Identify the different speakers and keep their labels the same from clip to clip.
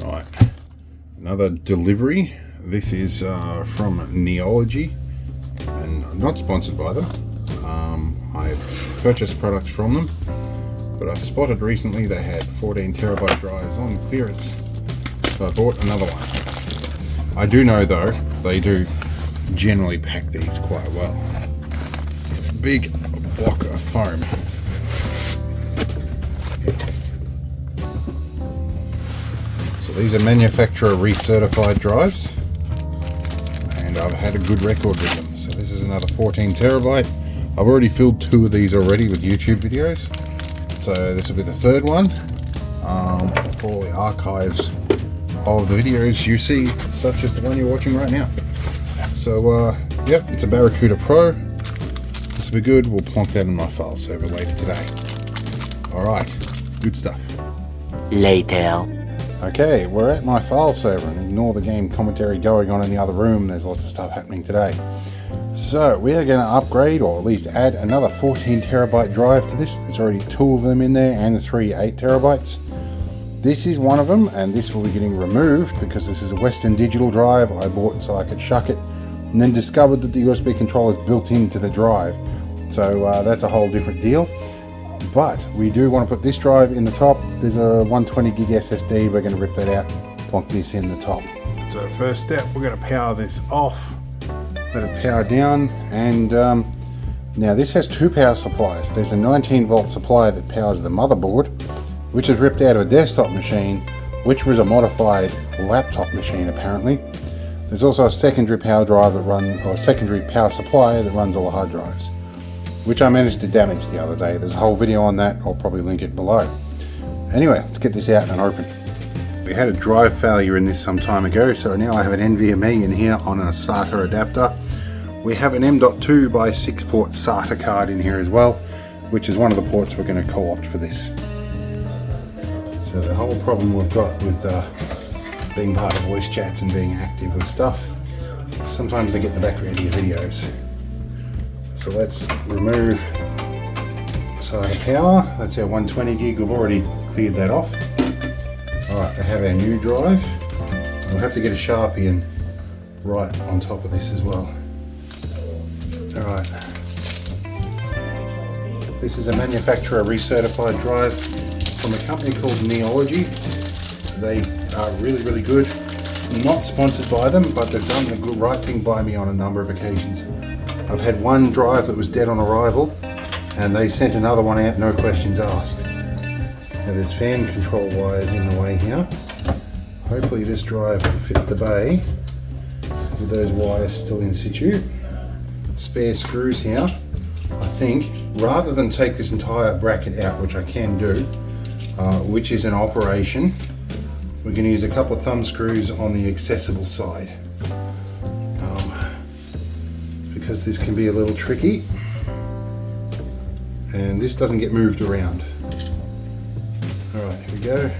Speaker 1: Right, another delivery. This is from Neology, and I'm not sponsored by them. I've purchased products from them, but I spotted recently they had 14 terabyte drives on clearance, so I bought another one. I do know though, they do generally pack these quite well. Big block of foam. So these are manufacturer recertified drives, and I've had a good record with them. So this is another 14 terabyte. I've already filled 2 of these already with YouTube videos, so this will be the 3rd one for all the archives of the videos you see, such as the one you're watching right now. So yep, it's a Barracuda Pro. This will be good. We'll plonk that in my file server later today. Alright, good stuff.
Speaker 2: Later.
Speaker 1: Okay, we're at my file server, and ignore the game commentary going on in the other room. There's lots of stuff happening today. So we are going to upgrade, or at least add another 14 terabyte drive to this. There's already 2 of them in there and 3 8 terabytes. This is one of them, and this will be getting removed because this is a Western Digital drive I bought so I could shuck it, and then discovered that the USB controller is built into the drive. So that's a whole different deal. But we do want to put this drive in the top. There's a 120 gig SSD. We're going to rip that out, plonk this in the top. So first step, we're going to power this off. Let it power down, and now this has 2 power supplies. There's a 19 volt supply that powers the motherboard, which is ripped out of a desktop machine, which was a modified laptop machine apparently. There's also a secondary power drive that secondary power supply that runs all the hard drives, which I managed to damage the other day. There's a whole video on that. I'll probably link it below. Anyway, let's get this out and open. We had a drive failure in this some time ago, so now I have an NVMe in here on a SATA adapter. We have an M.2 by 6 port SATA card in here as well, which is one of the ports we're going to co-opt for this. So the whole problem we've got with being part of voice chats and being active with stuff, sometimes they get the background of your videos. So let's remove SATA power. That's our 120 gig. We've already cleared that off. Alright, I have our new drive. We'll have to get a Sharpie and write on top of this as well. Alright. This is a manufacturer recertified drive from a company called Neology. They are really, really good. I'm not sponsored by them, but they've done the good right thing by me on a number of occasions. I've had one drive that was dead on arrival, and they sent another one out, no questions asked. Now there's fan control wires in the way here. Hopefully this drive will fit the bay with those wires still in situ. Spare screws here. I think rather than take this entire bracket out, which I can do, which is an operation, we're going to use a couple of thumb screws on the accessible side. Because this can be a little tricky, and this doesn't get moved around. Alright, here we go.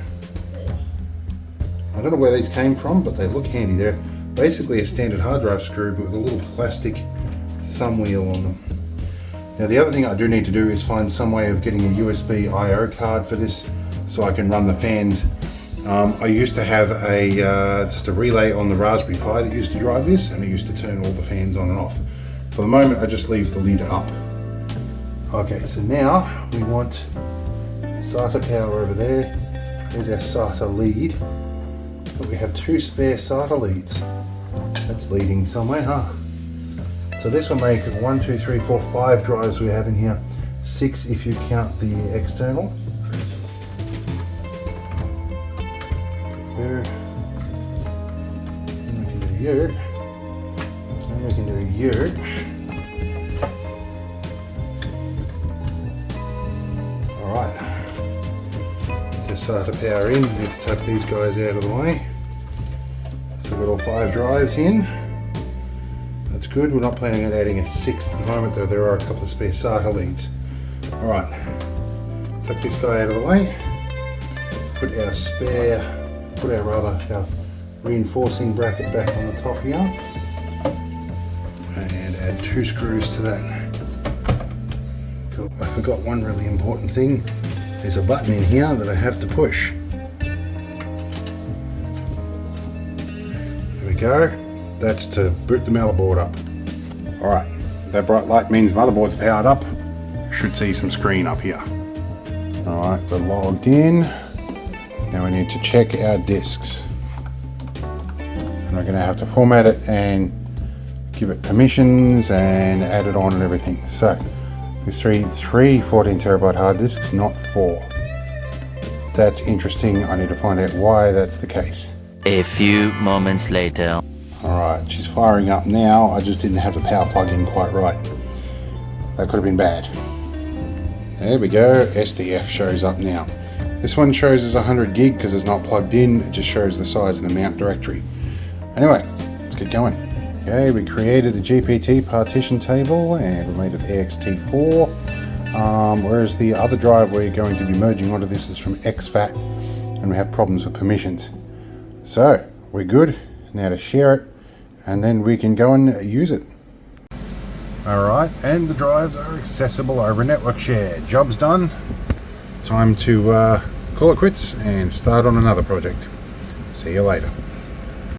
Speaker 1: I don't know where these came from, but they look handy. They're basically a standard hard drive screw, but with a little plastic thumb wheel on them. Now the other thing I do need to do is find some way of getting a USB I/O card for this so I can run the fans. I used to have just a relay on the Raspberry Pi that used to drive this, and it used to turn all the fans on and off. For the moment I just leave the lid up. Okay, so now we want SATA power over there. There's our SATA lead. But we have 2 spare SATA leads. That's leading somewhere, huh? So this will make 1, 2, 3, 4, 5 drives we have in here. 6 if you count the external. Here. And we can do here. And we can do here. Alright. Just SATA power in. Need to tuck these guys out of the way. So we've got all 5 drives in. That's good. We're not planning on adding a 6th at the moment, though there are a couple of spare SATA leads. Alright. Tuck this guy out of the way. Put our reinforcing bracket back on the top here. And add 2 screws to that. Cool. I forgot one really important thing. There's a button in here that I have to push. go. That's to boot the motherboard up. Alright, that bright light means motherboard's powered up. Should see some screen up here. Alright, we're logged in. Now we need to check our disks. And we're going to have to format it and give it permissions and add it on and everything. So, there's three 14 terabyte hard disks, not 4. That's interesting. I need to find out why that's the case.
Speaker 2: A few moments later.
Speaker 1: Alright, she's firing up now. I just didn't have the power plug in quite right. That could have been bad. There we go. SDF shows up now. This one shows as 100 gig because it's not plugged in. It just shows the size of the mount directory. Anyway, let's get going. Okay, we created a GPT partition table and we made it ext4. Whereas the other drive we're going to be merging onto this is from exFAT, and we have problems with permissions. So we're good now to share it, and then we can go and use it. Alright, and the drives are accessible over network share. Job's done. Time to call it quits and start on another project. See you later.